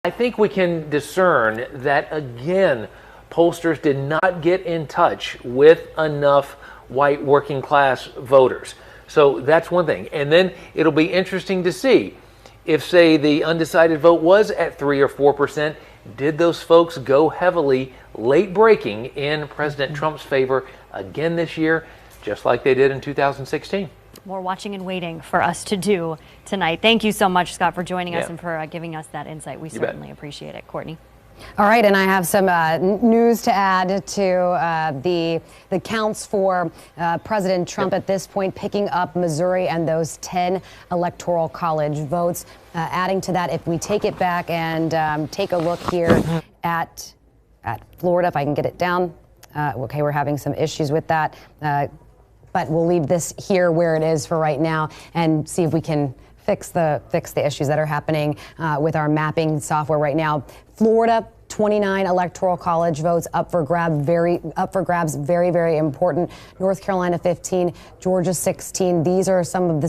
I think we can discern that, again, pollsters did not get in touch with enough white working class voters. So that's one thing. And then it'll be interesting to see if, say, the undecided vote was at 3 or 4%, did those folks go heavily late breaking in President Trump's favor again this year, just like they did in 2016? More watching and waiting for us to do tonight. Thank you so much, Scott, for joining us and for giving us that insight. We certainly appreciate it. Courtney. All right, and I have some news to add to the counts for President Trump at this point, picking up Missouri and those 10 electoral college votes. Adding to that, if we take it back and take a look here at Florida, if I can get it down. Okay, we're having some issues with that, but we'll leave this here where it is for right now and see if we can fix the issues that are happening with our mapping software right now. Florida, 29 electoral college votes up for grabs, very, very important. North Carolina, 15, Georgia, 16. These are some of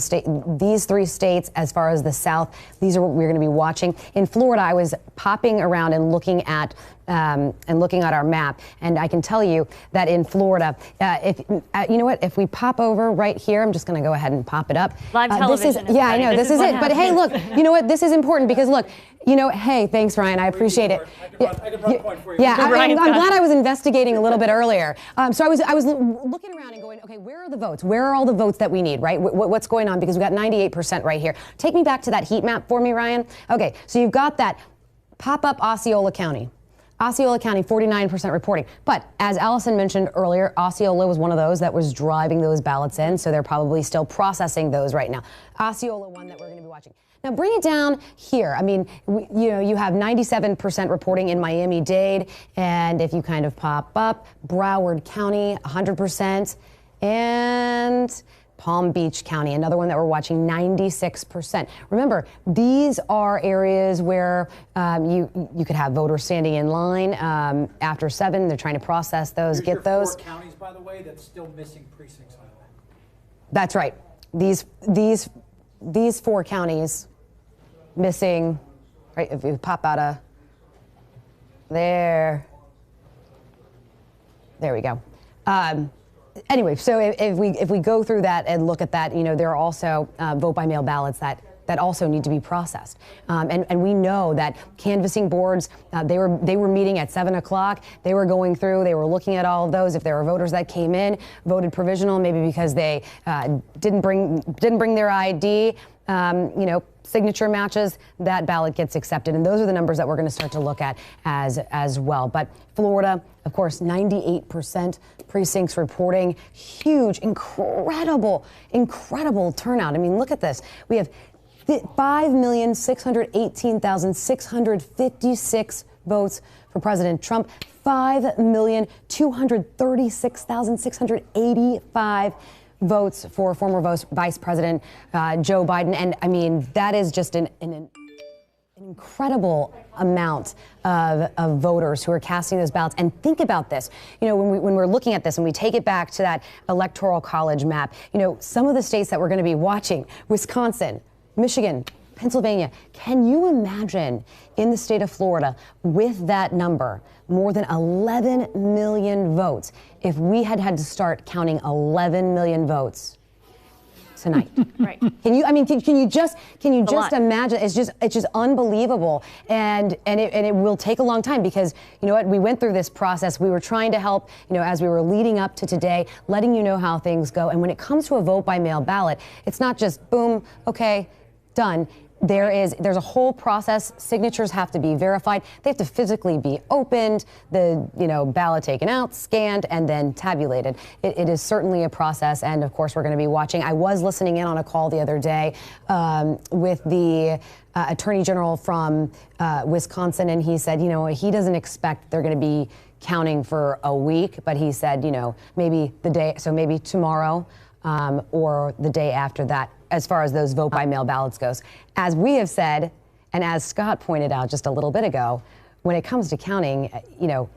these three states as far as the South. These are what we're going to be watching. In Florida, I was popping around and looking at our map, and I can tell you that in Florida, you know what? If we pop over right here, I'm just going to go ahead and pop it up. Live television. I know this is it. But hey, look, you know what? This is important because look, hey, thanks, Ryan. I appreciate it. I can run a point for you. Yeah, I'm glad I was investigating a little bit earlier. So I was looking around and going, okay, where are the votes? Where are all the votes that we need, right? What's going on? Because we got 98% right here. Take me back to that heat map for me, Ryan. Okay, so you've got that pop-up Osceola County. Osceola County, 49% reporting. But as Allison mentioned earlier, Osceola was one of those that was driving those ballots in, so they're probably still processing those right now. Osceola, one that we're going to be watching. Now bring it down here. I mean, you have 97% reporting in Miami-Dade, and if you kind of pop up, Broward County, 100%, and Palm Beach County, another one that we're watching, 96%. Remember, these are areas where you could have voters standing in line after 7. They're trying to process those, Here's get those. 4 counties, by the way, that's still missing precincts on that. That's right. These 4 counties missing, right? If you pop out of there we go. Anyway, so if we go through that and look at that, there are also vote by mail ballots that also need to be processed. And we know that canvassing boards, they were meeting at 7 o'clock. They were going through, they were looking at all of those. If there were voters that came in, voted provisional, maybe because they didn't bring their ID, signature matches, that ballot gets accepted. And those are the numbers that we're going to start to look at as well. But Florida, of course, 98% precincts reporting. Huge, incredible turnout. I mean, look at this. We have 5,618,656 votes for President Trump, 5,236,685 votes for former Vice President Joe Biden. And I mean, that is just an incredible amount of voters who are casting those ballots. And think about this, when we're looking at this and we take it back to that electoral college map, some of the states that we're going to be watching, Wisconsin, Michigan, Pennsylvania. Can you imagine in the state of Florida with that number, more than 11 million votes, if we had to start counting 11 million votes tonight? Right. Can you just imagine? It's just unbelievable, and it will take a long time because you know what? We went through this process. We were trying to help, as we were leading up to today, letting you know how things go. And when it comes to a vote by mail ballot, it's not just boom, okay, done. There's a whole process. Signatures have to be verified. They have to physically be opened, the ballot taken out, scanned, and then tabulated. It is certainly a process, and of course we're going to be watching. I was listening in on a call the other day with the Attorney General from Wisconsin, and he said, he doesn't expect they're going to be counting for a week, but he said, maybe maybe tomorrow or the day after that, as far as those vote by mail ballots goes. As we have said, and as Scott pointed out just a little bit ago, when it comes to counting,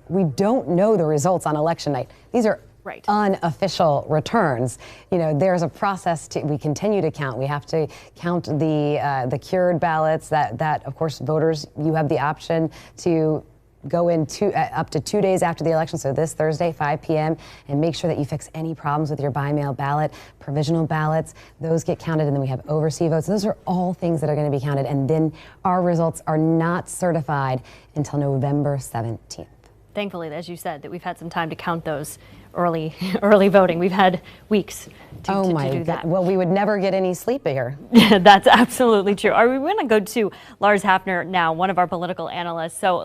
we don't know the results on election night. These are Right. unofficial returns. You know, there's a process we continue to count. We have to count the cured ballots that of course voters, you have the option to go in up to 2 days after the election, so this Thursday, 5 p.m., and make sure that you fix any problems with your by-mail ballot, provisional ballots. Those get counted, and then we have overseas votes. Those are all things that are going to be counted, and then our results are not certified until November 17th. Thankfully, as you said, that we've had some time to count those early voting. We've had weeks to do that. Well, we would never get any sleep here. That's absolutely true. Are we going to go to Lars Hafner now, one of our political analysts? So